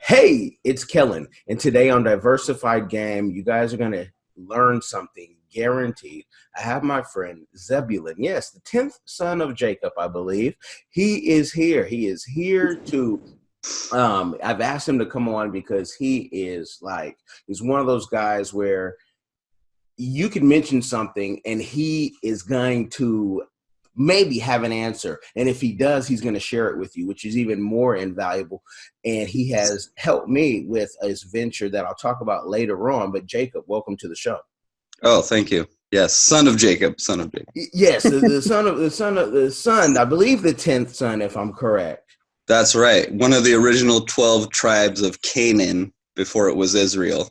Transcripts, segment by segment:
Hey, it's Kellen, and today on Diversified Game, you guys are going to learn something guaranteed. I have my friend Zebulin, yes, the 10th son of Jacob, I believe. He is here. He is here to I've asked him to come on because he's one of those guys where you can mention something and he is going to maybe have an answer. And if he does, he's going to share it with you, which is even more invaluable. And he has helped me with his venture that I'll talk about later on. But Jacob, welcome to the show. Oh, thank you. Yes, son of Jacob. Yes, the son, I believe the 10th son, if I'm correct. That's right. One of the original 12 tribes of Canaan before it was Israel.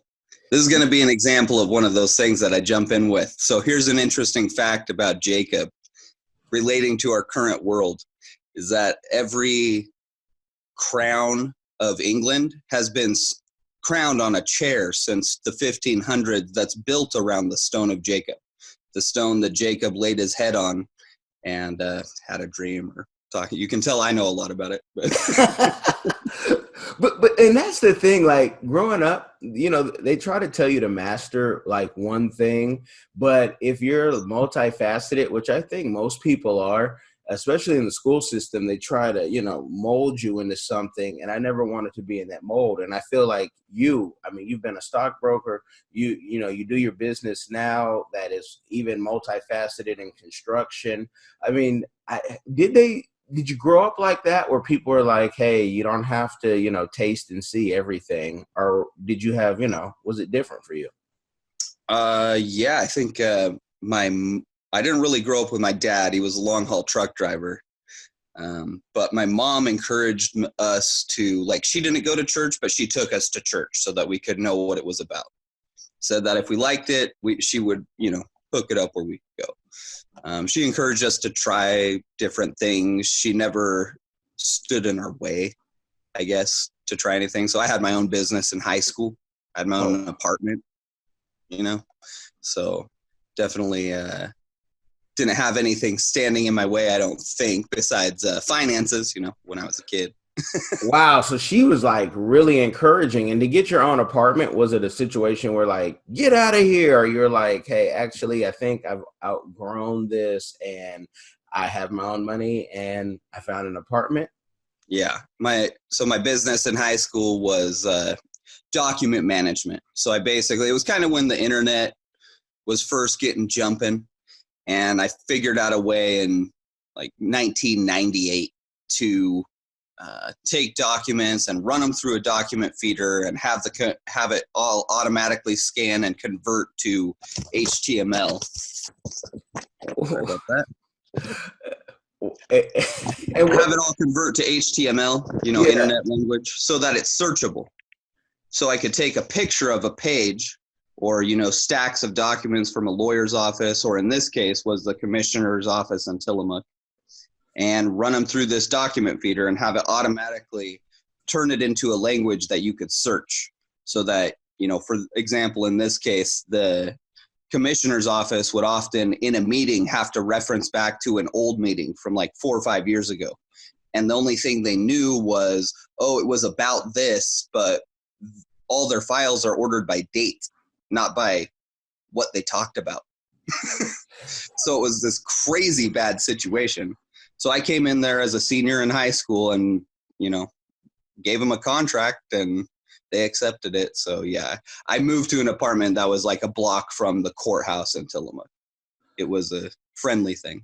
This is going to be an example of one of those things that I jump in with. So here's an interesting fact about Jacob relating to our current world is that every crown of England has been crowned on a chair since the 1500s that's built around the stone of Jacob, the stone that Jacob laid his head on and had a dream or talking. You can tell I know a lot about it. But and that's the thing, like growing up, they try to tell you to master like one thing, but if you're multifaceted, which I think most people are, especially in the school system, they try to, mold you into something. And I never wanted to be in that mold. And I feel like you've been a stockbroker, you do your business now that is even multifaceted in construction. I mean, did you grow up like that where people were like, hey, you don't have to, taste and see everything? Or did you have, was it different for you? Yeah, I think I didn't really grow up with my dad. He was a long haul truck driver. But my mom encouraged us to, she didn't go to church, but she took us to church so that we could know what it was about. Said that if we liked it, she would, hook it up where we could go. She encouraged us to try different things. She never stood in our way, I guess, to try anything. So I had my own business in high school. I had my own apartment, so definitely didn't have anything standing in my way, I don't think, besides finances, when I was a kid. Wow. So she was really encouraging. And to get your own apartment, was it a situation where get out of here? Or you're like, hey, actually, I think I've outgrown this and I have my own money and I found an apartment? Yeah. My business in high school was document management. So it was kind of when the internet was first getting jumping. And I figured out a way in 1998 to take documents and run them through a document feeder and have it all automatically scan and convert to HTML. Sorry about that. And have it all convert to HTML, internet language, so that it's searchable. So I could take a picture of a page or, stacks of documents from a lawyer's office, or in this case was the commissioner's office in Tillamook, and run them through this document feeder and have it automatically turn it into a language that you could search. So that, for example, in this case, the commissioner's office would often in a meeting have to reference back to an old meeting from 4 or 5 years ago. And the only thing they knew was, it was about this, but all their files are ordered by date, not by what they talked about. So it was this crazy bad situation. So I came in there as a senior in high school and, gave them a contract and they accepted it. So yeah, I moved to an apartment that was a block from the courthouse in Tillamook. It was a friendly thing.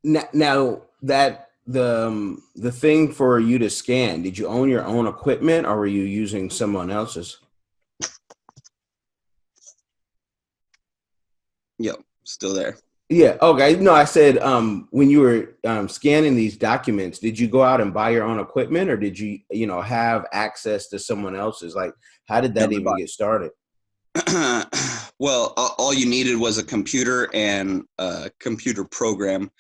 Now that the thing for you to scan, did you own your own equipment or were you using someone else's? Yep, still there. Yeah. Okay. No, I said when you were scanning these documents, did you go out and buy your own equipment, or did you have access to someone else's? How did that even get started? Well, all you needed was a computer and a computer program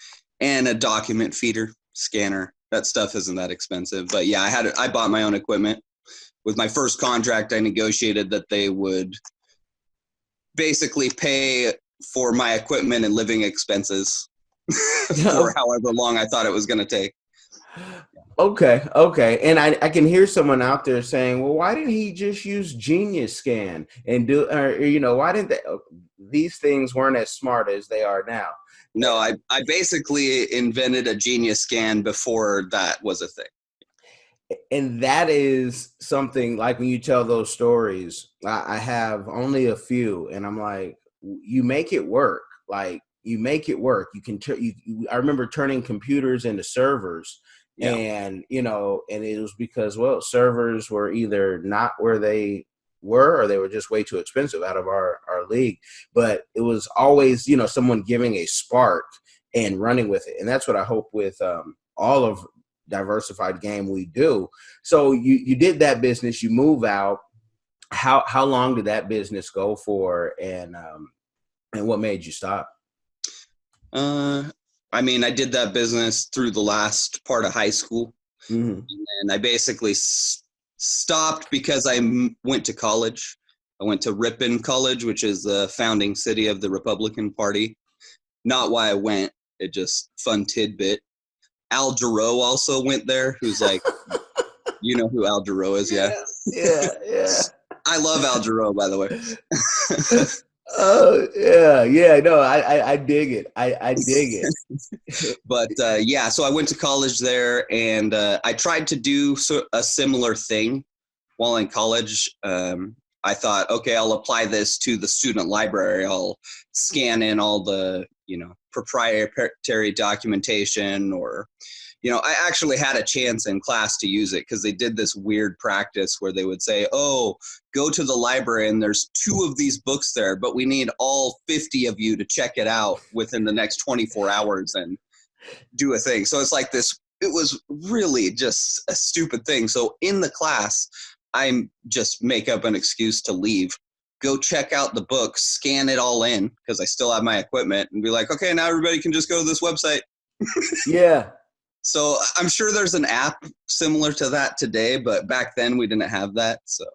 and a document feeder scanner. That stuff isn't that expensive, but yeah, I bought my own equipment. With my first contract, I negotiated that they would basically pay for my equipment and living expenses for however long I thought it was going to take. Okay. And I can hear someone out there saying, well, why didn't he just use Genius Scan and do, or, why didn't they, these things weren't as smart as they are now? No, I basically invented a Genius Scan before that was a thing. And that is something like when you tell those stories, I have only a few, and I'm like, you make it work. Like you make it work. You can, I remember turning computers into servers, Yeah. and, and it was because, well, servers were either not where they were, or they were just way too expensive out of our league. But it was always, someone giving a spark and running with it. And that's what I hope with all of Diversified Game we do. So you did that business, you move out. How long did that business go for, and what made you stop? I mean, I did that business through the last part of high school, Mm-hmm. and I basically stopped because I went to college. I went to Ripon College, which is the founding city of the Republican Party. Not why I went, it just fun tidbit. Al Jarreau also went there, who's like, you know who Al Jarreau is, yeah? Yeah. I love Al Jarreau, by the way. Oh, yeah. No, I dig it. I dig it. But yeah, so I went to college there, and I tried to do a similar thing while in college. I thought, okay, I'll apply this to the student library. I'll scan in all the, proprietary documentation, or, I actually had a chance in class to use it because they did this weird practice where they would say, oh, go to the library and there's 2 of these books there, but we need all 50 of you to check it out within the next 24 hours and do a thing. So it's like this, it was really just a stupid thing. So in the class, I just make up an excuse to leave, go check out the book, scan it all in because I still have my equipment, and be like, okay, now everybody can just go to this website. Yeah. So I'm sure there's an app similar to that today, but back then we didn't have that. So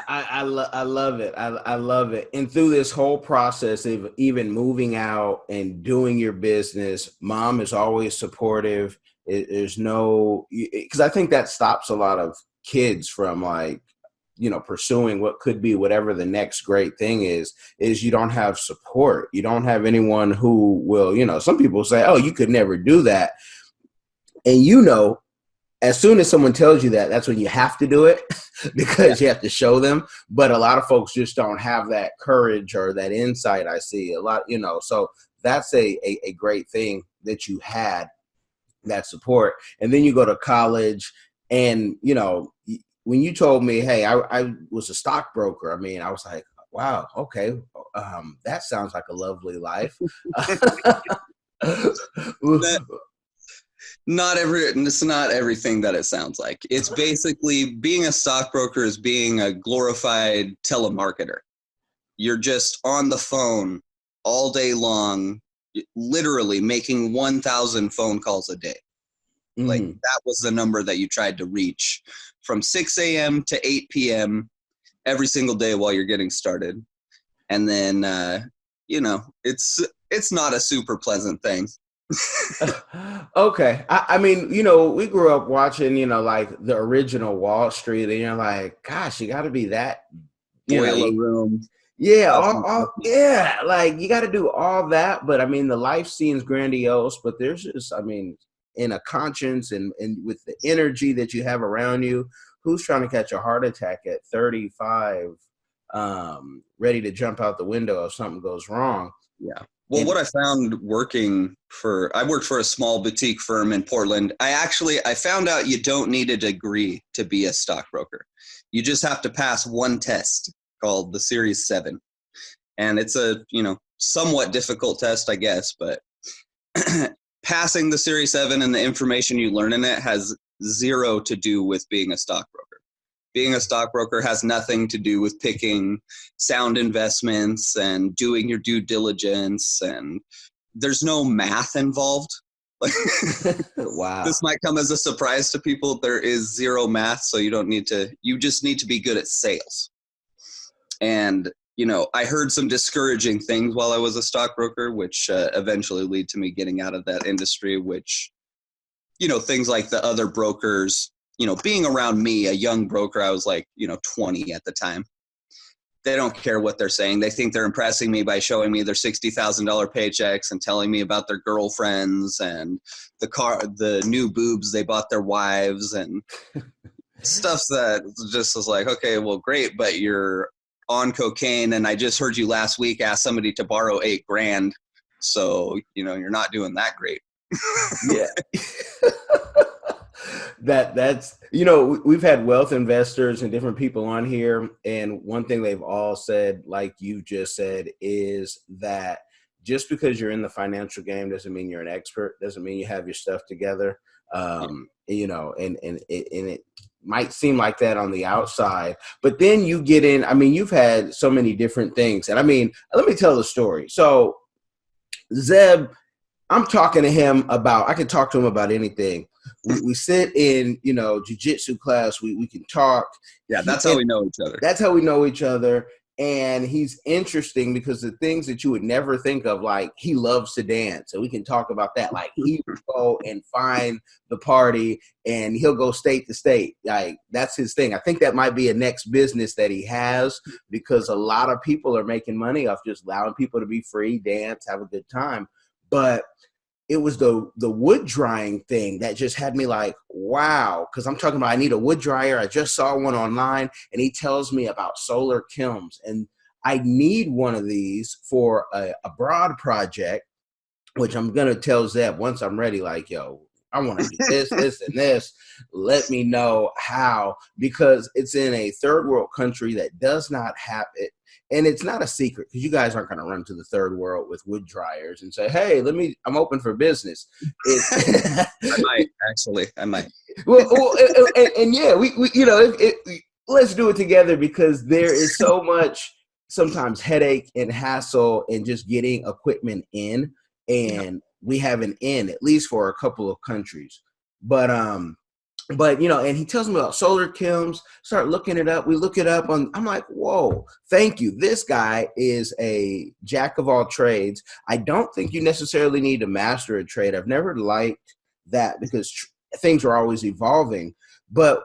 I love it. I love it. And through this whole process of even moving out and doing your business, mom is always supportive. There's no, because I think that stops a lot of kids from pursuing what could be whatever the next great thing is you don't have support. You don't have anyone who will, some people say, oh, you could never do that. And as soon as someone tells you that, that's when you have to do it because you have to show them. But a lot of folks just don't have that courage or that insight. I see a lot, so that's a great thing that you had that support. And then you go to college and, when you told me, hey, I was a stockbroker, I mean, I was like, wow, okay. That sounds like a lovely life. It's not everything that it sounds like. It's basically being a stockbroker is being a glorified telemarketer. You're just on the phone all day long, literally making 1,000 phone calls a day. Like that was the number that you tried to reach from 6 a.m. to 8 p.m. every single day while you're getting started. And then, it's not a super pleasant thing. Okay. I mean, we grew up watching, like the original Wall Street, and you're like, gosh, you got to be that, Boiler room. Yeah. Yeah. Like you got to do all that. But I mean, the life seems grandiose, but there's just, I mean, in a conscience and with the energy that you have around you, who's trying to catch a heart attack at 35, ready to jump out the window if something goes wrong? Yeah. Well, what I found I worked for a small boutique firm in Portland. I found out you don't need a degree to be a stockbroker. You just have to pass one test called the Series 7. And it's a, somewhat difficult test, I guess, but passing the Series 7 and the information you learn in it has zero to do with being a stockbroker. Being a stockbroker has nothing to do with picking sound investments and doing your due diligence, and there's no math involved. Wow. This might come as a surprise to people. There is zero math, so you just need to be good at sales. And, I heard some discouraging things while I was a stockbroker, which eventually lead to me getting out of that industry, which things like the other brokers, being around me, a young broker, I was like, 20 at the time. They don't care what they're saying. They think they're impressing me by showing me their $60,000 paychecks and telling me about their girlfriends and the new boobs they bought their wives and stuff that just was like, okay, well, great, but you're on cocaine, and I just heard you last week ask somebody to borrow $8,000, so you're not doing that great. Yeah. That's we've had wealth investors and different people on here, and one thing they've all said, like you just said, is that just because you're in the financial game doesn't mean you're an expert, doesn't mean you have your stuff together. And it might seem like that on the outside, but then you get in. I mean, you've had so many different things, and I mean, let me tell the story. So Zeb, I'm talking to him about, I can talk to him about anything. We sit in, jiu-jitsu class. We can talk. Yeah, that's how we know each other. That's how we know each other. And he's interesting because the things that you would never think of, like he loves to dance. And we can talk about that. Like he would go and find the party and he'll go state to state. Like that's his thing. I think that might be a next business that he has, because a lot of people are making money off just allowing people to be free, dance, have a good time. But it was the wood drying thing that just had me like, wow, because I'm talking about I need a wood dryer. I just saw one online, and he tells me about solar kilns, and I need one of these for a broad project, which I'm going to tell Zeb once I'm ready, like, yo, I want to do this, this, and this. Let me know how, because it's in a third world country that does not have it. And it's not a secret, because you guys aren't going to run to the third world with wood dryers and say, hey, I'm open for business. I might. Well, and yeah, we let's do it together, because there is so much sometimes headache and hassle in just getting equipment in, and we have an in, at least for a couple of countries. But and he tells me about solar kilns, start looking it up. We look it up I'm like, whoa, thank you. This guy is a jack of all trades. I don't think you necessarily need to master a trade. I've never liked that, because things are always evolving. But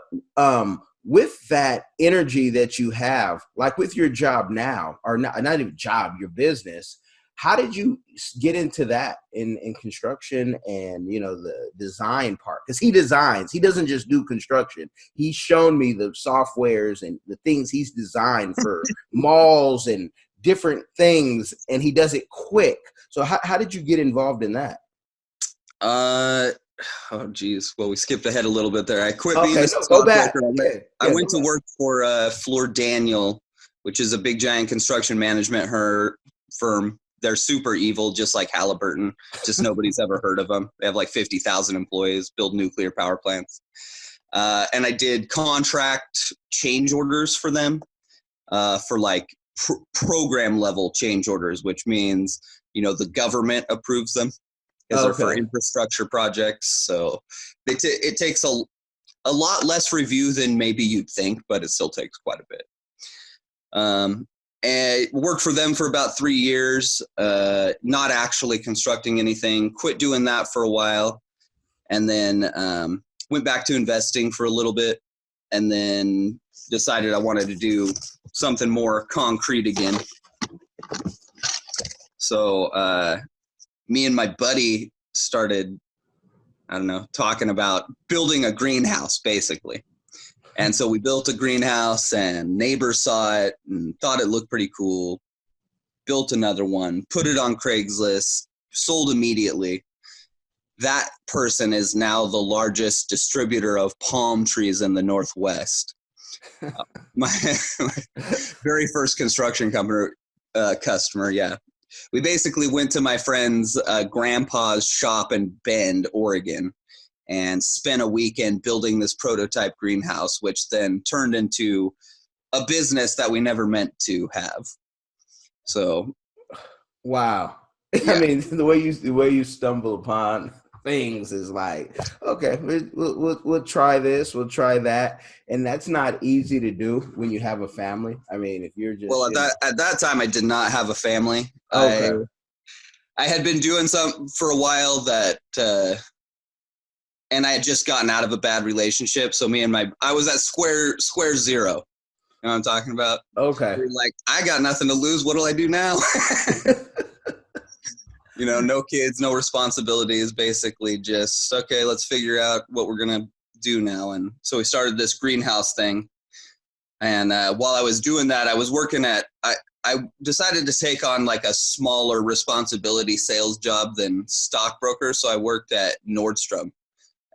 with that energy that you have, like with your job now, or not even job, your business, how did you get into that in construction and, the design part? Because he designs. He doesn't just do construction. He's shown me the softwares and the things he's designed for malls and different things, and he does it quick. So how did you get involved in that? Oh, geez. Well, we skipped ahead a little bit there. I quit being a stockbroker. I went to work for Floor Daniel, which is a big, giant construction management firm. They're super evil, just like Halliburton. Just nobody's ever heard of them. They have like 50,000 employees, build nuclear power plants. And I did contract change orders for them for like program level change orders, which means, the government approves them because they're for infrastructure projects. So it takes a lot less review than maybe you'd think, but it still takes quite a bit. And worked for them for about 3 years, not actually constructing anything, quit doing that for a while, and then went back to investing for a little bit, and then decided I wanted to do something more concrete again. So me and my buddy started, talking about building a greenhouse, basically. And so we built a greenhouse, and neighbors saw it and thought it looked pretty cool. Built another one, put it on Craigslist, sold immediately. That person is now the largest distributor of palm trees in the Northwest. My very first construction customer, yeah. We basically went to my friend's grandpa's shop in Bend, Oregon, and spent a weekend building this prototype greenhouse, which then turned into a business that we never meant to have. So, wow. Yeah. I mean, the way you stumble upon things is like, okay, we'll try this, we'll try that, and that's not easy to do when you have a family. I mean, if you're just at that time, I did not have a family. Okay. I had been doing something for a while that. and I had just gotten out of a bad relationship. So I was at square zero. You know what I'm talking about? Okay. We're like, I got nothing to lose. What do I do now? You know, no kids, no responsibilities, basically just, okay, let's figure out what we're going to do now. And so we started this greenhouse thing. And while I was doing that, I was working I decided to take on like a smaller responsibility sales job than stockbroker. So I worked at Nordstrom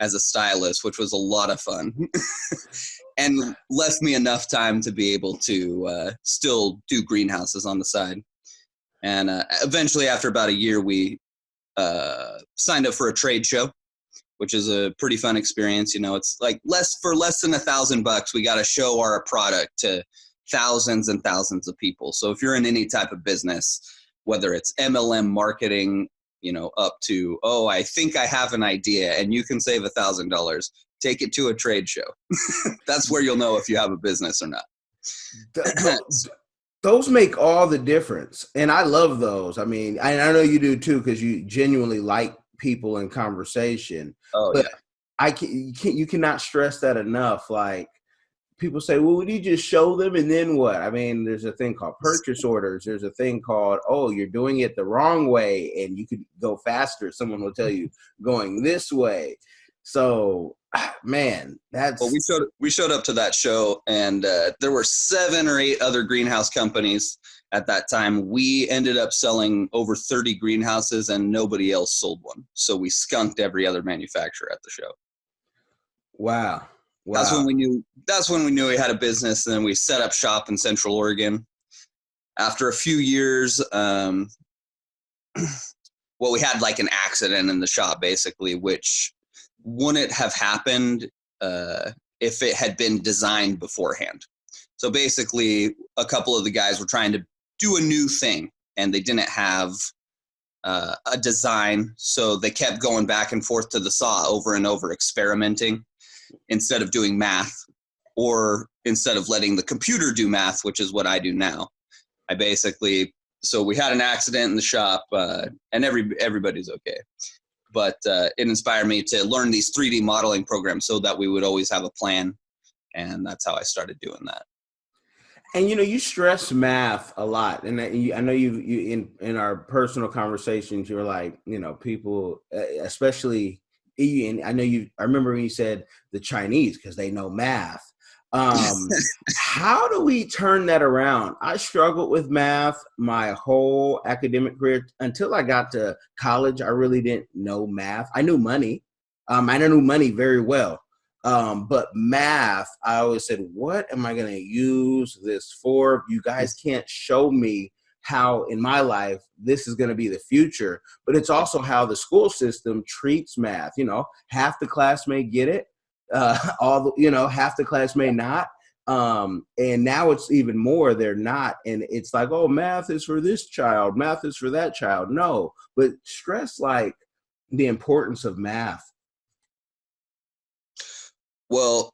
as a stylist, which was a lot of fun and left me enough time to be able to still do greenhouses on the side. And eventually, after about a year, we signed up for a trade show, which is a pretty fun experience. You know, it's like less than $1,000, we got to show our product to thousands and thousands of people. So if you're in any type of business, whether it's MLM marketing, you know, up to, oh, I think I have an idea and you can save $1,000, take it to a trade show. That's where you'll know if you have a business or not. Those make all the difference. And I love those. I mean, I know you do too, because you genuinely like people in conversation. Oh, but yeah. You cannot stress that enough. Like, people say, well, would you just show them and then what? I mean, there's a thing called purchase orders. There's a thing called, oh, you're doing it the wrong way and you could go faster. Someone will tell you going this way. So, man, that's... Well, we showed up to that show, and there were 7 or 8 other greenhouse companies at that time. We ended up selling over 30 greenhouses, and nobody else sold one. So we skunked every other manufacturer at the show. Wow. That's when we knew we had a business, and then we set up shop in Central Oregon. After a few years, well, we had like an accident in the shop, basically, which wouldn't have happened if it had been designed beforehand. So basically, a couple of the guys were trying to do a new thing, and they didn't have a design, so they kept going back and forth to the saw over and over, experimenting instead of doing math, or instead of letting the computer do math, which is what I do now. So we had an accident in the shop, and everybody's okay. But it inspired me to learn these 3D modeling programs so that we would always have a plan. And that's how I started doing that. And, you know, you stress math a lot. And I know you in our personal conversations, you're like, you know, people, especially, and I remember when you said the Chinese, because they know math. How do we turn that around? I struggled with math my whole academic career until I got to college. I really didn't know math. I knew money. I knew money very well. But math, I always said, what am I going to use this for? You guys can't show me how in my life this is going to be the future. But it's also how the school system treats math. You know, half the class may get it. Half the class may not. And now it's even more, they're not. And it's like, oh, math is for this child, math is for that child. No, but stress like the importance of math. Well,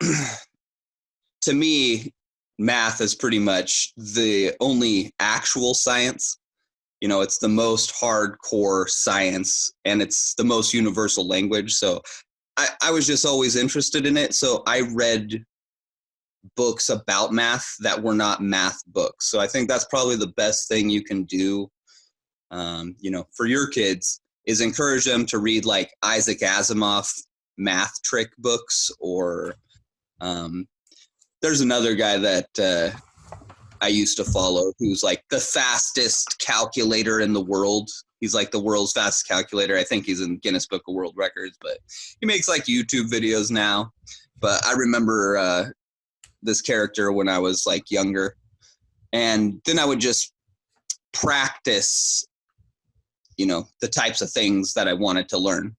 to me, math is pretty much the only actual science. You know, it's the most hardcore science, and it's the most universal language. So I was just always interested in it. So I read books about math that were not math books. So I think that's probably the best thing you can do, you know, for your kids, is encourage them to read like Isaac Asimov math trick books, or there's another guy that I used to follow who's like the fastest calculator in the world. He's like the world's fastest calculator. I think he's in Guinness Book of World Records, but he makes like YouTube videos now. But I remember this character when I was like younger, and then I would just practice, you know, the types of things that I wanted to learn.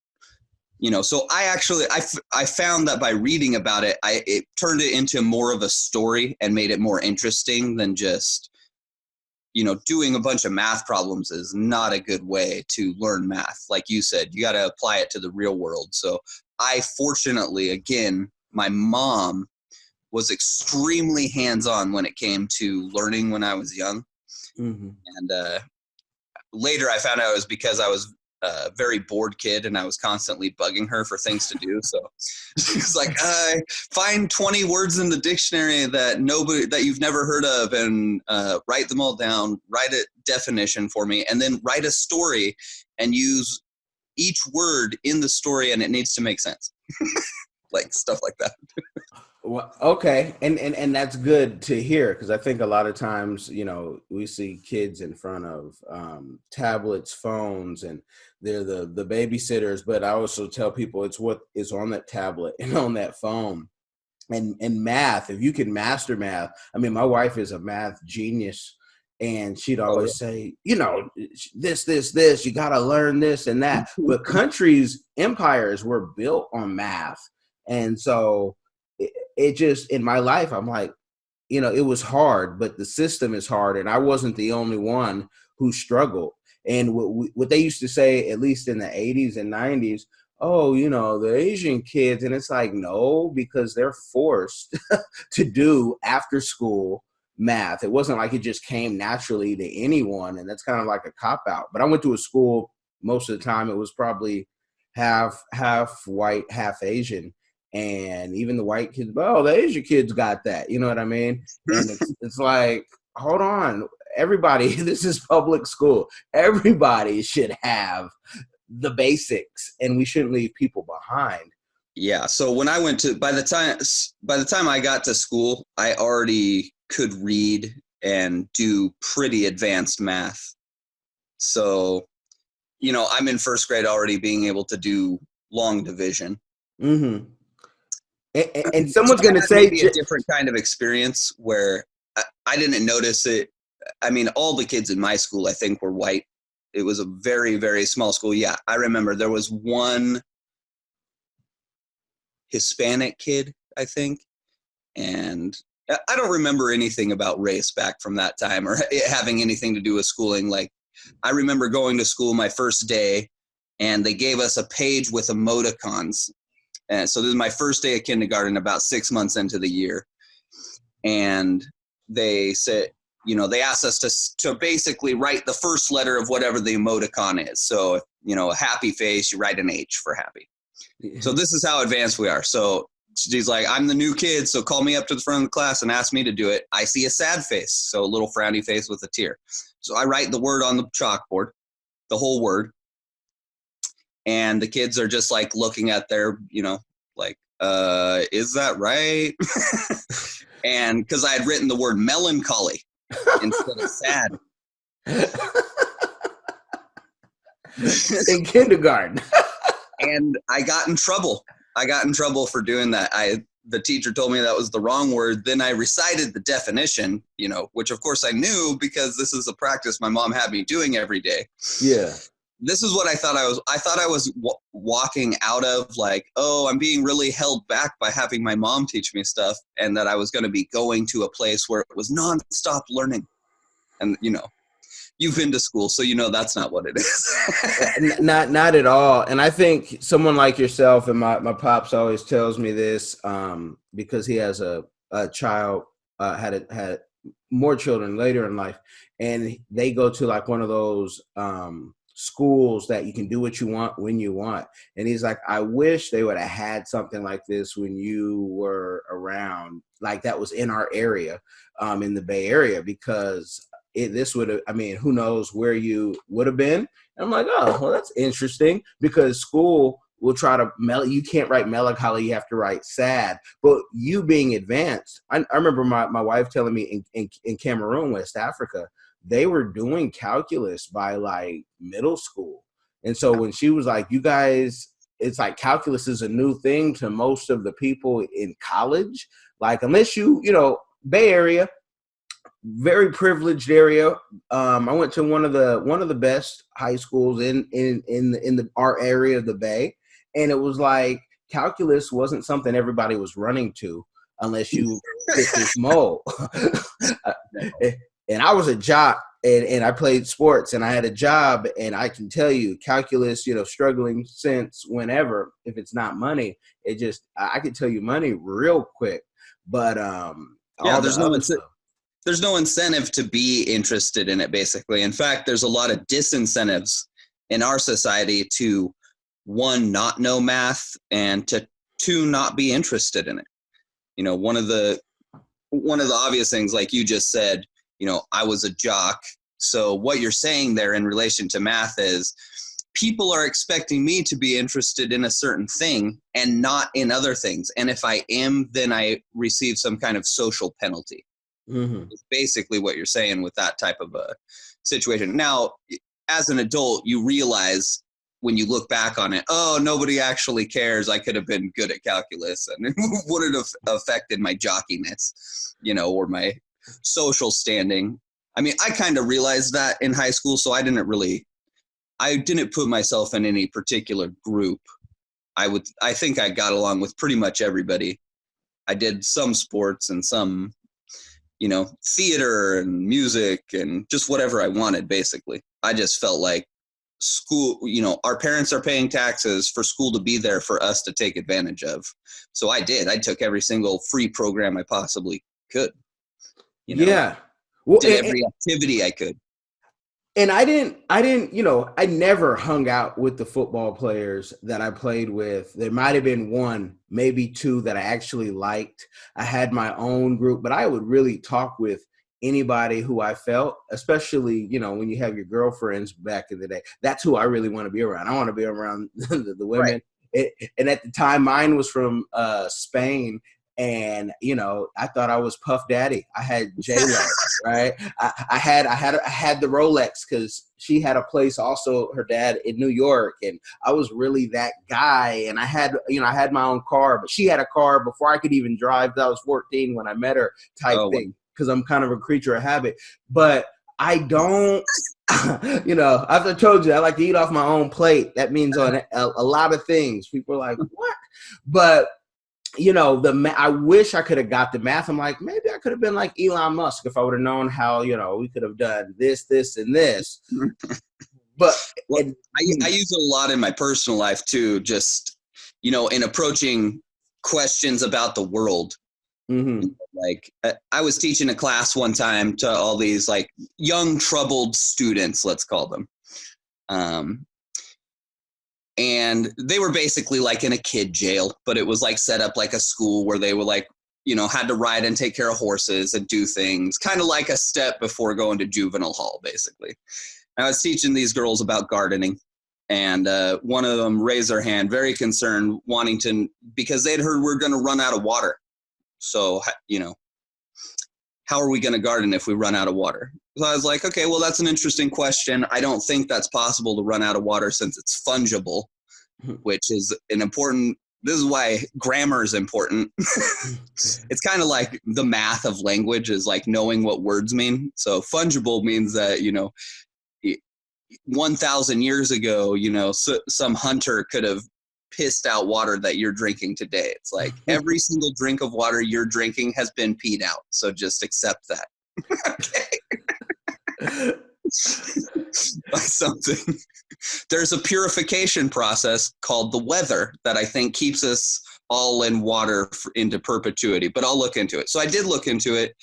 You know, so I found that by reading about it, it turned it into more of a story and made it more interesting than just, you know, doing a bunch of math problems is not a good way to learn math. Like you said, you got to apply it to the real world. So I fortunately, again, my mom was extremely hands-on when it came to learning when I was young. Mm-hmm. And later I found out it was because I was a very bored kid, and I was constantly bugging her for things to do. So she was like, find 20 words in the dictionary that you've never heard of, and write them all down, write a definition for me, and then write a story and use each word in the story, and it needs to make sense. Like stuff like that. Well, okay. And that's good to hear, because I think a lot of times, we see kids in front of tablets, phones, and they're the babysitters. But I also tell people it's what is on that tablet and on that phone. And math, if you can master math. I mean, my wife is a math genius, and she'd always say, this, you got to learn this and that. But countries, empires were built on math. And so it just, in my life, I'm like, it was hard, but the system is hard. And I wasn't the only one who struggled. And what they used to say, at least in the 80s and 90s, the Asian kids. And it's like, no, because they're forced to do after school math. It wasn't like it just came naturally to anyone. And that's kind of like a cop out. But I went to a school, most of the time it was probably half white, half Asian. And even the white kids, the Asian kids got that. You know what I mean? And it's like, hold on, everybody, this is public school. Everybody should have the basics, and we shouldn't leave people behind. Yeah. So when I went by the time I got to school, I already could read and do pretty advanced math. So, I'm in first grade already being able to do long division. Mm-hmm. And someone's going to say a different kind of experience where I didn't notice it. I mean, all the kids in my school, I think, were white. It was a very, very small school. Yeah, I remember there was one Hispanic kid, I think. And I don't remember anything about race back from that time or it having anything to do with schooling. Like, I remember going to school my first day, and they gave us a page with emoticons. And so this is my first day of kindergarten, about 6 months into the year. And they said, they asked us to basically write the first letter of whatever the emoticon is. So, a happy face, you write an H for happy. Yeah. So this is how advanced we are. So she's like, I'm the new kid, so call me up to the front of the class and ask me to do it. I see a sad face, so a little frowny face with a tear. So I write the word on the chalkboard, the whole word. And the kids are just like looking at their, is that right? And because I had written the word melancholy instead of sad. In kindergarten. And I got in trouble. For doing that. The teacher told me that was the wrong word. Then I recited the definition, which of course I knew because this is a practice my mom had me doing every day. Yeah. This is what I thought I was walking out of, like, I'm being really held back by having my mom teach me stuff, and that I was going to be going to a place where it was nonstop learning. And, you've been to school, so that's not what it is. Not at all. And I think someone like yourself, and my pops always tells me this, because he has a child, had more children later in life, and they go to like one of those schools that you can do what you want when you want. And he's like, I wish they would have had something like this when you were around, like that was in our area, in the Bay Area, because this would have, who knows where you would have been. And I'm like, well, that's interesting, because school will try to you can't write melancholy, you have to write sad. But you being advanced, I remember my wife telling me in Cameroon, West Africa, they were doing calculus by like middle school. And so when she was like, you guys, it's like calculus is a new thing to most of the people in college. Like, unless Bay Area, very privileged area. I went to one of the best high schools in our area of the Bay. And it was like calculus wasn't something everybody was running to unless you fit this mold. And I was a jock, and I played sports, and I had a job, and I can tell you, calculus, struggling since whenever, if it's not money, I can tell you money real quick. But there's no incentive to be interested in it, basically. In fact, there's a lot of disincentives in our society to, one, not know math, and to two, not be interested in it. You know, one of the obvious things, like you just said, you know, I was a jock. So what you're saying there in relation to math is people are expecting me to be interested in a certain thing and not in other things. And if I am, then I receive some kind of social penalty. Mm-hmm. It's basically what you're saying with that type of a situation. Now, as an adult, you realize when you look back on it, oh, nobody actually cares. I could have been good at calculus and it wouldn't have affected my jockiness, you know, or my social standing. I mean, I kind of realized that in high school, so I didn't put myself in any particular group. I think I got along with pretty much everybody. I did some sports and some, you know, theater and music and just whatever I wanted, basically. I just felt like school, you know, our parents are paying taxes for school to be there for us to take advantage of. So I took every single free program I possibly could. You know, yeah. Well, did every activity I could. And I didn't, you know, I never hung out with the football players that I played with. There might have been one, maybe two that I actually liked. I had my own group, but I would really talk with anybody who I felt, especially, you know, when you have your girlfriends back in the day. That's who I really want to be around. I want to be around the women. Right. And at the time, mine was from Spain. And, you know, I thought I was Puff Daddy. I had J-Lo, right? I had the Rolex because she had a place also, her dad, in New York. And I was really that guy. And I had my own car, but she had a car before I could even drive. I was 14 when I met her type thing, because I'm kind of a creature of habit. But I don't, you know, as I told you, I like to eat off my own plate. That means on a lot of things. People are like, what? But you know, I wish I could have got the math. I'm like, maybe I could have been like Elon Musk if I would have known how, you know, we could have done this, and this. But I use it a lot in my personal life too, just, you know, in approaching questions about the world. Mm-hmm. Like I was teaching a class one time to all these like young troubled students, let's call them. And they were basically like in a kid jail, but it was like set up like a school where they were like, you know, had to ride and take care of horses and do things kind of like a step before going to juvenile hall, basically. And I was teaching these girls about gardening, and one of them raised their hand, very concerned, wanting to, because they'd heard we're going to run out of water. So, you know, how are we going to garden if we run out of water? So I was like, okay, well, that's an interesting question. I don't think that's possible to run out of water since it's fungible, which is an important, this is why grammar is important. It's kind of like the math of language is like knowing what words mean. So fungible means that, you know, 1,000 years ago, you know, some hunter could have pissed out water that you're drinking today. It's like every single drink of water you're drinking has been peed out. So just accept that. Okay. By something. There's a purification process called the weather that I think keeps us all in water into perpetuity, but I'll look into it. So I did look into it,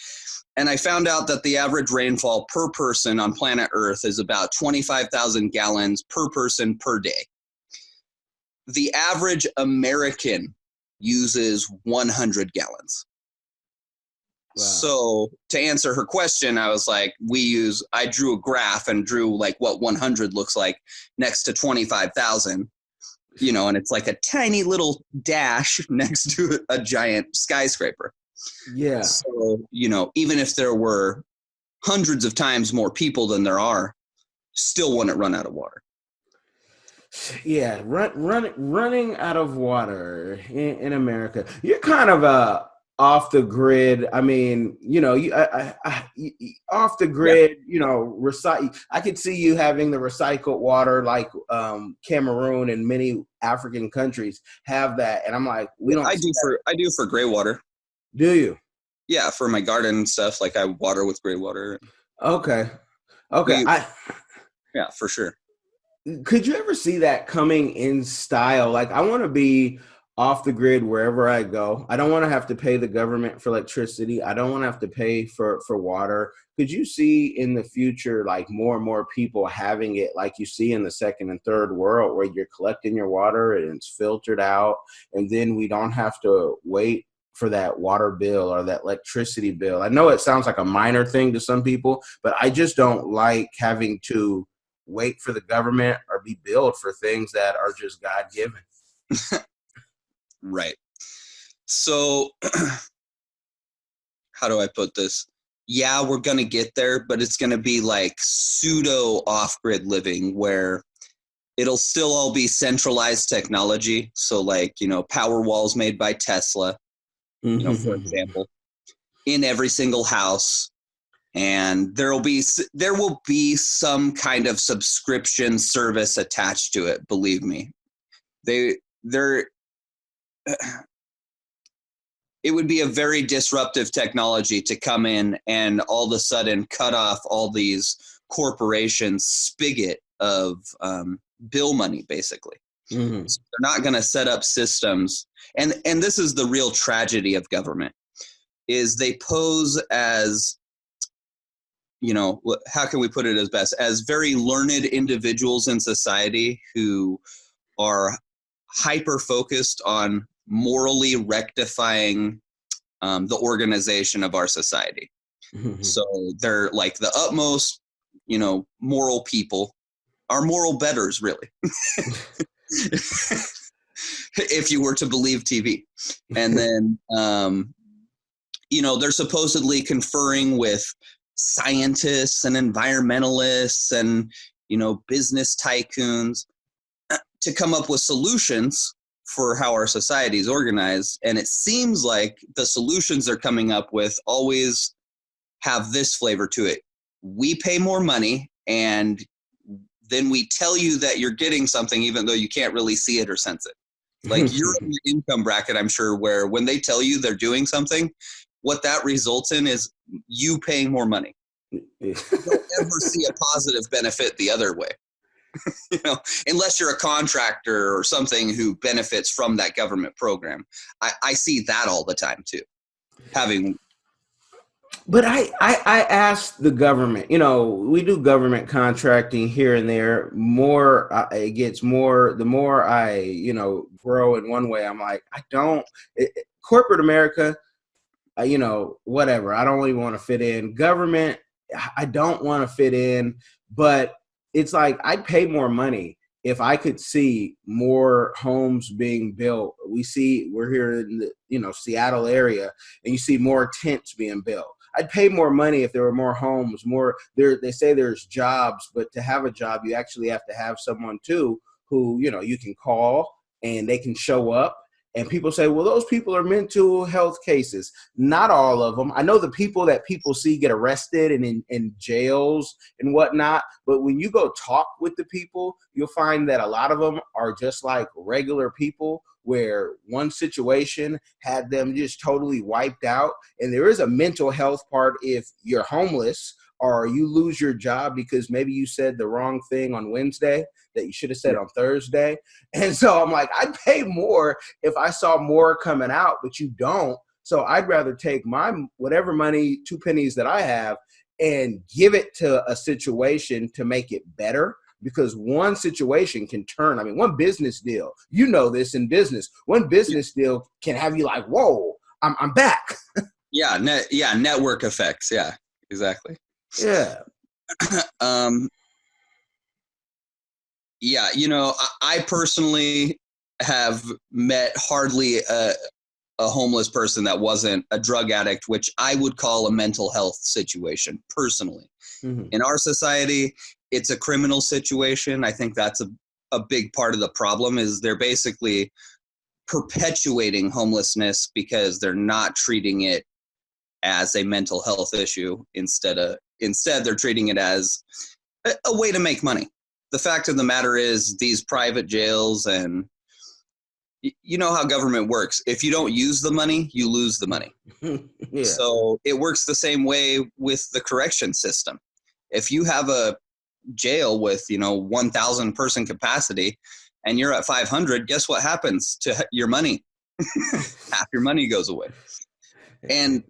and I found out that the average rainfall per person on planet Earth is about 25,000 gallons per person per day. The average American uses 100 gallons. Wow. So to answer her question, I was like, I drew a graph and drew like what 100 looks like next to 25,000, you know, and it's like a tiny little dash next to a giant skyscraper. Yeah. So, you know, even if there were hundreds of times more people than there are, still wouldn't run out of water. Yeah, running out of water in America. You're kind of off the grid. I mean, you know, off the grid. Yeah. You know, recycle. I could see you having the recycled water, like Cameroon and many African countries have that. And I'm like, we don't. I do for gray water. Do you? Yeah, for my garden and stuff. Like I water with gray water. Okay. Yeah, for sure. Could you ever see that coming in style? Like, I want to be off the grid wherever I go. I don't want to have to pay the government for electricity. I don't want to have to pay for water. Could you see in the future, like more and more people having it like you see in the second and third world, where you're collecting your water and it's filtered out, and then we don't have to wait for that water bill or that electricity bill? I know it sounds like a minor thing to some people, but I just don't like having to wait for the government or be billed for things that are just God given. Right. So how do I put this? Yeah, we're going to get there, but it's going to be like pseudo off-grid living where it'll still all be centralized technology. So like, power walls made by Tesla, for example, in every single house. And there will be some kind of subscription service attached to it. Believe me, it would be a very disruptive technology to come in and all of a sudden cut off all these corporations' spigot of bill money, basically. Mm-hmm. So they're not going to set up systems. And this is the real tragedy of government, is they pose as, how can we put it as best? As very learned individuals in society who are hyper-focused on morally rectifying the organization of our society. Mm-hmm. So they're like the utmost, moral people, are moral betters, really, if you were to believe TV. And then, they're supposedly conferring with scientists and environmentalists and, business tycoons to come up with solutions for how our society is organized. And it seems like the solutions they're coming up with always have this flavor to it. We pay more money, and then we tell you that you're getting something even though you can't really see it or sense it. Like you're in the income bracket, I'm sure, where when they tell you they're doing something, what that results in is you paying more money. You don't ever see a positive benefit the other way. Unless you're a contractor or something who benefits from that government program. I see that all the time too. But I asked the government, we do government contracting here and there. It gets more, the more I, grow in one way, I'm like, corporate America, whatever. I don't even want to fit in. Government, I don't want to fit in, but it's like I'd pay more money if I could see more homes being built. We're here in the Seattle area, and you see more tents being built. I'd pay more money if there were more homes, they say there's jobs, but to have a job, you actually have to have someone too who, you can call and they can show up. And people say, well, those people are mental health cases. Not all of them. I know the people that people see get arrested and in jails and whatnot. But when you go talk with the people, you'll find that a lot of them are just like regular people, where one situation had them just totally wiped out. And there is a mental health part if you're homeless or you lose your job because maybe you said the wrong thing on Wednesday that you should have said on Thursday. And so I'm like, I'd pay more if I saw more coming out, but you don't. So I'd rather take my whatever money, 2 pennies that I have, and give it to a situation to make it better. Because one situation can turn, one business deal, this in business, one business deal can have you like, whoa, I'm back. Yeah. Network effects. Yeah, exactly. Yeah. Yeah. I personally have met hardly a homeless person that wasn't a drug addict, which I would call a mental health situation personally. Mm-hmm. In our society, it's a criminal situation. I think that's a big part of the problem, is they're basically perpetuating homelessness because they're not treating it as a mental health issue. Instead they're treating it as a way to make money. The fact of the matter is, these private jails, and you know how government works. If you don't use the money, you lose the money. Yeah. So it works the same way with the correction system. If you have a jail with 1,000 person capacity and you're at 500, guess what happens to your money? Half your money goes away. And,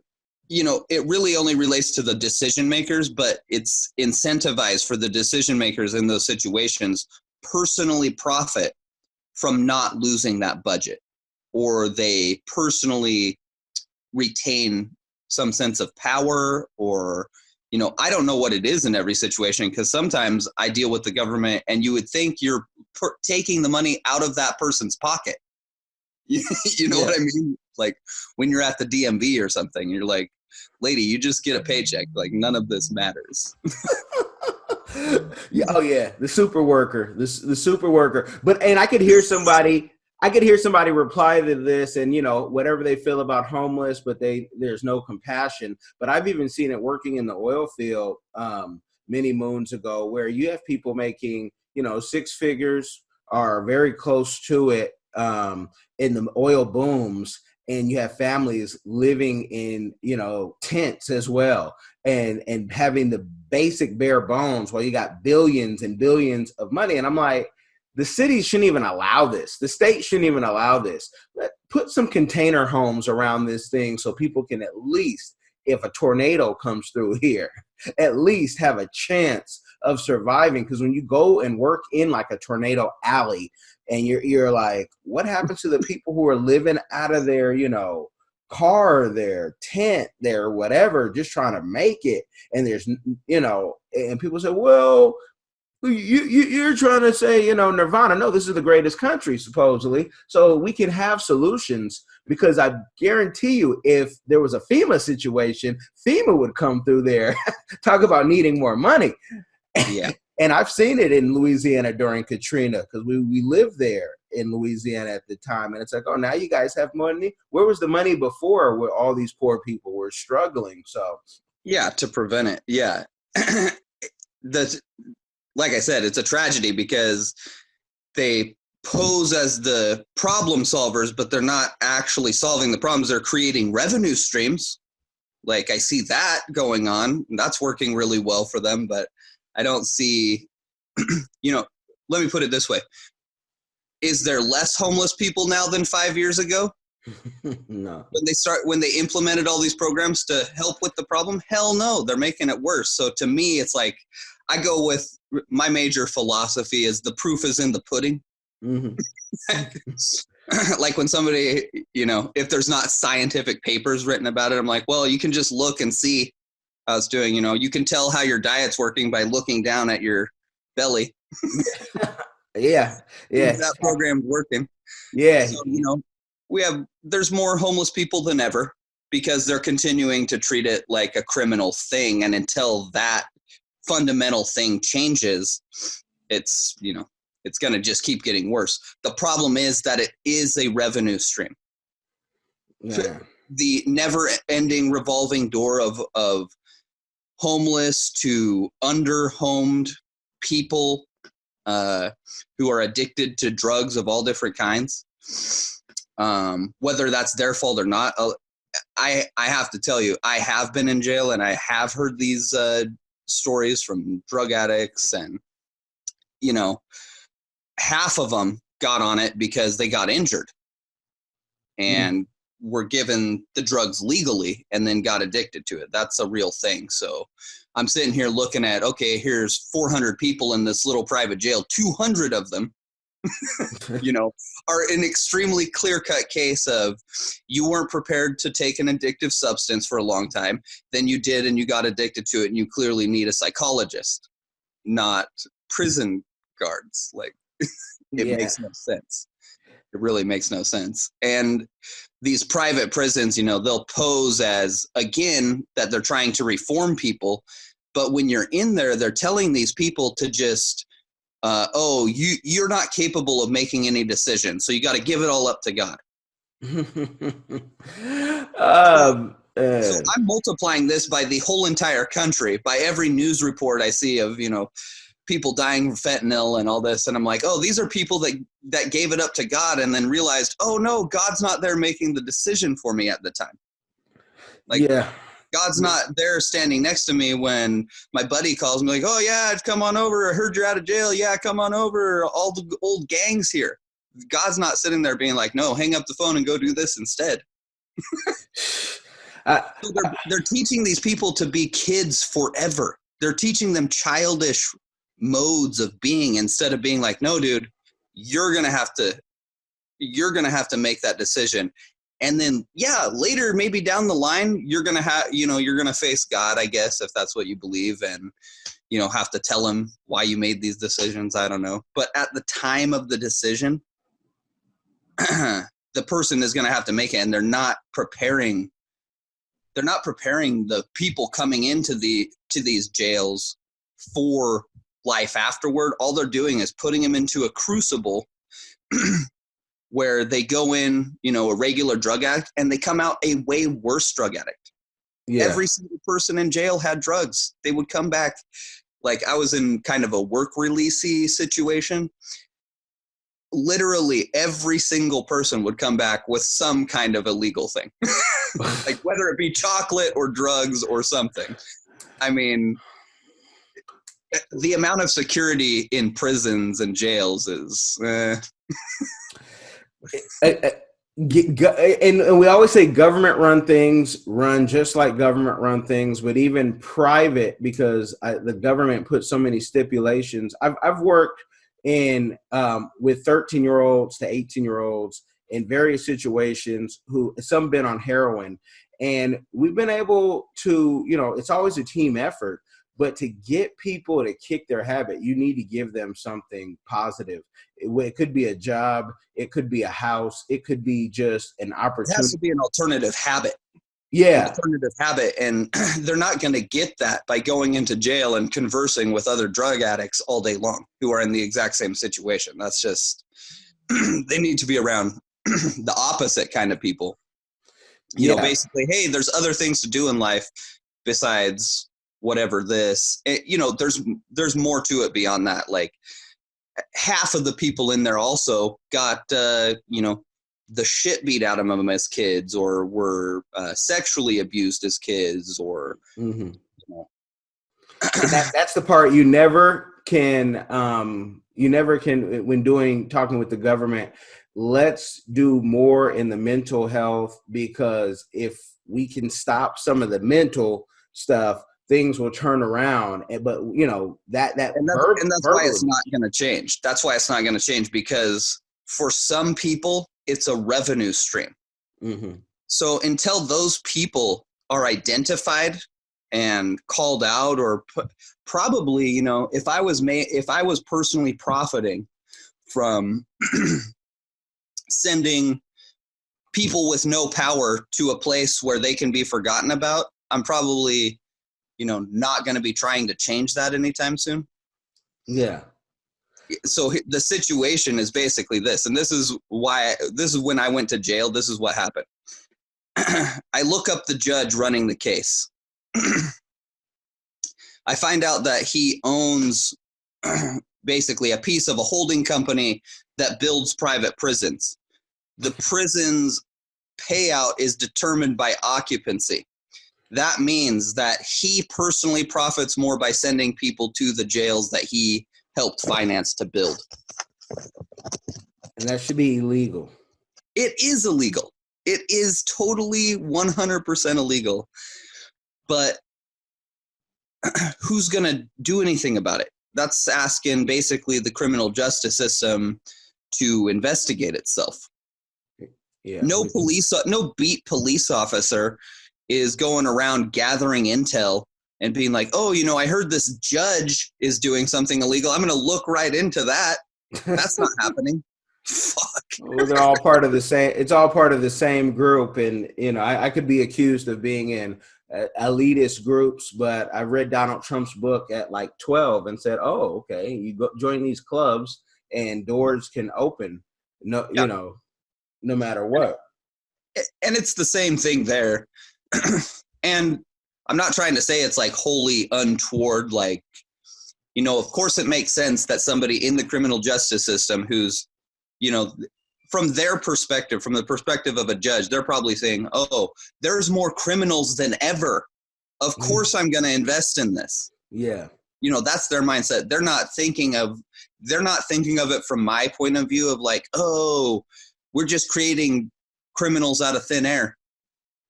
it really only relates to the decision makers, but it's incentivized for the decision makers in those situations personally profit from not losing that budget, or they personally retain some sense of power, or I don't know what it is in every situation, because sometimes I deal with the government and you would think you're taking the money out of that person's pocket. You know what I mean? Like when you're at the DMV or something, you're like, lady, you just get a paycheck. Like none of this matters. Yeah, oh yeah, the super worker, the super worker. And I could hear somebody reply to this, and whatever they feel about homeless, but there's no compassion. But I've even seen it working in the oil field many moons ago, where you have people making six figures or very close to it in the oil booms. And you have families living in, tents as well, and having the basic bare bones while you got billions and billions of money. And I'm like, the city shouldn't even allow this. The state shouldn't even allow this. Put some container homes around this thing so people can at least, if a tornado comes through here, at least have a chance of surviving. Because when you go and work in like a tornado alley, and you're like, what happens to the people who are living out of their, car, their tent, their whatever, just trying to make it? And there's, and people say, well, you're trying to say, Nirvana. No, this is the greatest country, supposedly. So we can have solutions, because I guarantee you, if there was a FEMA situation, FEMA would come through there. Talk about needing more money. Yeah. And I've seen it in Louisiana during Katrina, because we lived there in Louisiana at the time. And it's like, oh, now you guys have money. Where was the money before, where all these poor people were struggling? So, yeah, to prevent it. Yeah. Like I said, it's a tragedy because they pose as the problem solvers, but they're not actually solving the problems. They're creating revenue streams. Like I see that going on. That's working really well for them, but I don't see, let me put it this way. Is there less homeless people now than 5 years ago? No. When they implemented all these programs to help with the problem? Hell no, they're making it worse. So to me, it's like, I go with my major philosophy is the proof is in the pudding. Mm-hmm. Like when somebody, if there's not scientific papers written about it, I'm like, well, you can just look and see how it's doing. You can tell how your diet's working by looking down at your belly. Yeah. That program's working. Yeah. So, there's more homeless people than ever because they're continuing to treat it like a criminal thing. And until that fundamental thing changes, it's going to just keep getting worse. The problem is that it is a revenue stream. Yeah. The never-ending revolving door of homeless to under-homed people who are addicted to drugs of all different kinds, whether that's their fault or not. I have to tell you, I have been in jail and I have heard these stories from drug addicts, and half of them got on it because they got injured and were given the drugs legally and then got addicted to it. That's a real thing. So I'm sitting here looking at, okay, here's 400 people in this little private jail. 200 of them, are an extremely clear-cut case of you weren't prepared to take an addictive substance for a long time. Then you did, and you got addicted to it, and you clearly need a psychologist, not prison guards. Like, it makes no sense. It really makes no sense. And these private prisons, they'll pose as, again, that they're trying to reform people. But when you're in there, they're telling these people to just, you're not capable of making any decisions, so you got to give it all up to God. So I'm multiplying this by the whole entire country, by every news report I see of, people dying from fentanyl and all this. And I'm like, oh, these are people that gave it up to God and then realized, oh no, God's not there making the decision for me at the time. Like, God's not there standing next to me when my buddy calls me like, oh, yeah, come on over. I heard you're out of jail. Yeah, come on over. All the old gang's here. God's not sitting there being like, no, hang up the phone and go do this instead. So they're teaching these people to be kids forever. They're teaching them childish modes of being instead of being like, no, dude, you're going to have to make that decision. And then, yeah, later, maybe down the line, you're going to face God, I guess, if that's what you believe, and, have to tell him why you made these decisions. I don't know. But at the time of the decision, the person is going to have to make it, and they're not preparing the people coming into these jails for life afterward. All they're doing is putting them into a crucible where they go in, a regular drug addict, and they come out a way worse drug addict. Yeah. Every single person in jail had drugs. They would come back. Like, I was in kind of a work releasey situation. Literally every single person would come back with some kind of illegal thing. Like, whether it be chocolate or drugs or something. I mean, the amount of security in prisons and jails is and we always say government run things run just like government run things, but even private, because the government puts so many stipulations. I've worked in with 13-year-olds to 18-year-olds in various situations who some been on heroin, and we've been able to, it's always a team effort. But to get people to kick their habit, you need to give them something positive. It could be a job. It could be a house. It could be just an opportunity. It has to be an alternative habit. Yeah. An alternative habit. And they're not going to get that by going into jail and conversing with other drug addicts all day long who are in the exact same situation. That's just, they need to be around the opposite kind of people. You know, basically, hey, there's other things to do in life besides whatever this, there's more to it beyond that. Like, half of the people in there also got, the shit beat out of them as kids, or were sexually abused as kids, or, that's the part you never can, when talking with the government. Let's do more in the mental health, because if we can stop some of the mental stuff, things will turn around. But that's why it's not going to change. That's why it's not going to change, because for some people it's a revenue stream. Mm-hmm. So until those people are identified and called out, or probably, if I was personally profiting from sending people with no power to a place where they can be forgotten about, I'm probably not going to be trying to change that anytime soon. Yeah. So the situation is basically this, and this is when I went to jail. This is what happened. I look up the judge running the case. I find out that he owns basically a piece of a holding company that builds private prisons. The prison's payout is determined by occupancy. That means that he personally profits more by sending people to the jails that he helped finance to build. And that should be illegal. It is illegal. It is totally 100% illegal. But who's going to do anything about it? That's asking basically the criminal justice system to investigate itself. Yeah. No beat police officer is going around gathering intel and being like, oh, I heard this judge is doing something illegal. I'm going to look right into that. That's not happening. Fuck. Well, they're all part of the same. It's all part of the same group. And, I could be accused of being in elitist groups, but I read Donald Trump's book at like 12 and said, oh, okay, you go join these clubs and doors can open, no matter what. And it's the same thing there. And I'm not trying to say it's like wholly untoward, like, of course it makes sense that somebody in the criminal justice system who's, from their perspective, from the perspective of a judge, they're probably saying, oh, there's more criminals than ever Of course I'm going to invest in this. Yeah. You know, that's their mindset. They're not thinking of it from my point of view of like, oh, we're just creating criminals out of thin air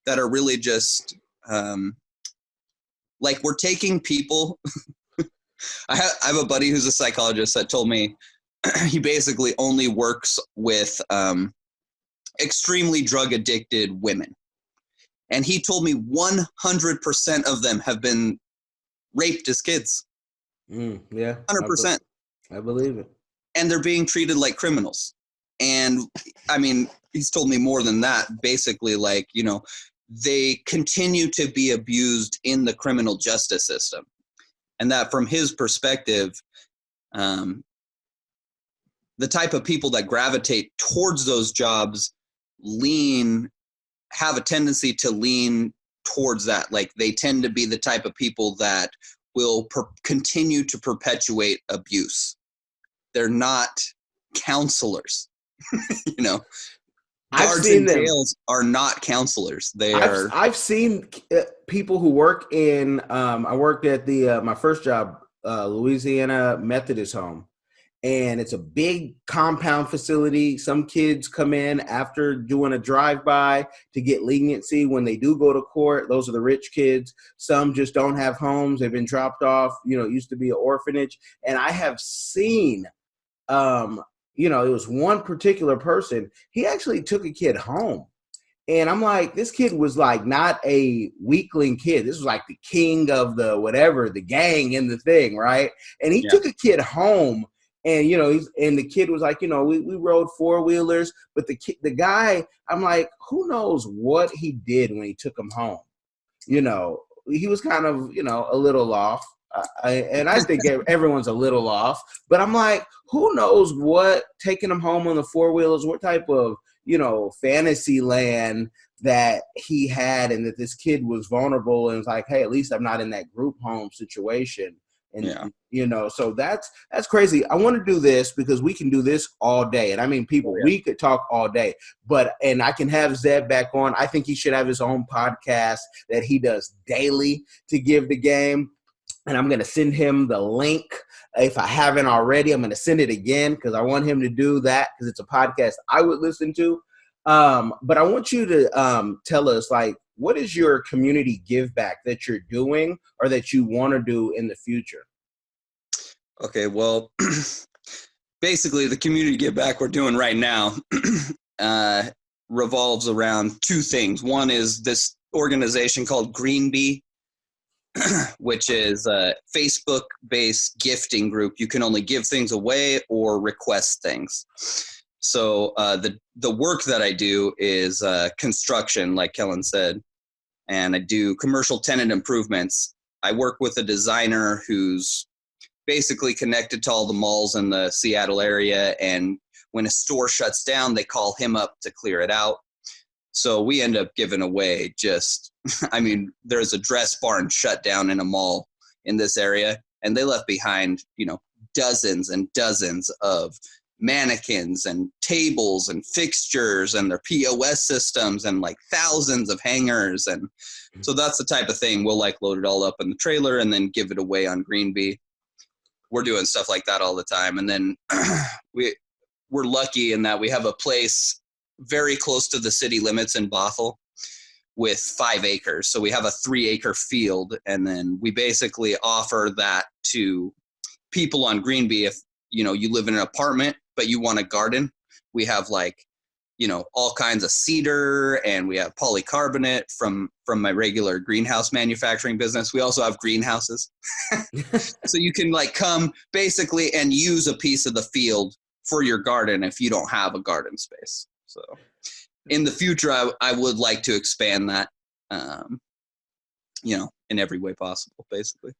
that are really just like we're taking people. I have a buddy who's a psychologist that told me he basically only works with extremely drug addicted women. And he told me 100% of them have been raped as kids. Yeah. 100%. I believe it. And they're being treated like criminals. And I mean, he's told me more than that. Basically, like, you know, they continue to be abused in the criminal justice system. And that from his perspective, the type of people that gravitate towards those jobs have a tendency to lean towards that. Like they tend to be the type of people that will continue to perpetuate abuse. They're not counselors. You know, guards in jails are not counselors. I've seen people who work in. I worked at my first job, Louisiana Methodist Home, and it's a big compound facility. Some kids come in after doing a drive-by to get leniency when they do go to court. Those are the rich kids. Some just don't have homes. They've been dropped off. You know, it used to be an orphanage. And I have seen, you know, it was one particular person. He actually took a kid home. And I'm like, this kid was like not a weakling kid. This was like the king of the whatever, the gang in the thing, right? And he took a kid home. And, you know, the kid was like, you know, we rode four-wheelers. But the guy, I'm like, who knows what he did when he took him home? You know, he was kind of, you know, a little off. And I think everyone's a little off. But I'm like, who knows what taking him home on the four-wheelers, what type of, you know, fantasy land that he had, and that this kid was vulnerable and was like, hey, at least I'm not in that group home situation. And, you know, so that's crazy. I want to do this because we can do this all day. And I mean, people, we could talk all day, and I can have Zeb back on. I think he should have his own podcast that he does daily to give the game. And I'm going to send him the link. If I haven't already, I'm going to send it again because I want him to do that because it's a podcast I would listen to. But I want you to tell us, like, what is your community give back that you're doing or that you want to do in the future? Okay, well, basically the community give back we're doing right now revolves around two things. One is this organization called Green Bee, which is a Facebook-based gifting group. You can only give things away or request things. So the work that I do is construction, like Kellen said, and I do commercial tenant improvements. I work with a designer who's basically connected to all the malls in the Seattle area, and when a store shuts down, they call him up to clear it out. So we end up giving away I mean, there's a dress barn shut down in a mall in this area, and they left behind, you know, dozens and dozens of mannequins and tables and fixtures and their POS systems and like thousands of hangers. And so that's the type of thing we'll like load it all up in the trailer and then give it away on Green Bee. We're doing stuff like that all the time. And then we're lucky in that we have a place very close to the city limits in Bothell with 5 acres. So we have a 3-acre field, and then we basically offer that to people on Green Bee. If, you know, you live in an apartment, but you want a garden, we have like, you know, all kinds of cedar, and we have polycarbonate from my regular greenhouse manufacturing business. We also have greenhouses. So you can like come basically and use a piece of the field for your garden if you don't have a garden space. So in the future, I would like to expand that, you know, in every way possible, basically.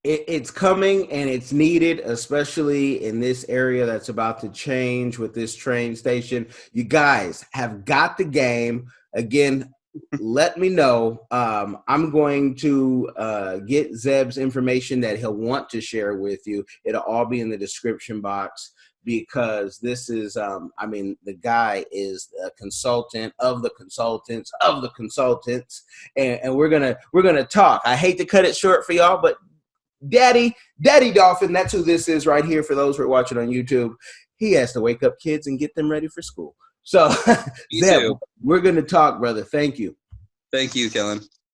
It's coming and it's needed, especially in this area that's about to change with this train station. You guys have got the game. Again, let me know. I'm going to get Zeb's information that he'll want to share with you. It'll all be in the description box, because this is, the guy is a consultant of the consultants of the consultants, and we're gonna talk. I hate to cut it short for y'all, but Daddy Dolphin, that's who this is right here. For those who are watching on YouTube, he has to wake up kids and get them ready for school. So, Zeb, we're gonna talk, brother. Thank you. Thank you, Kellen.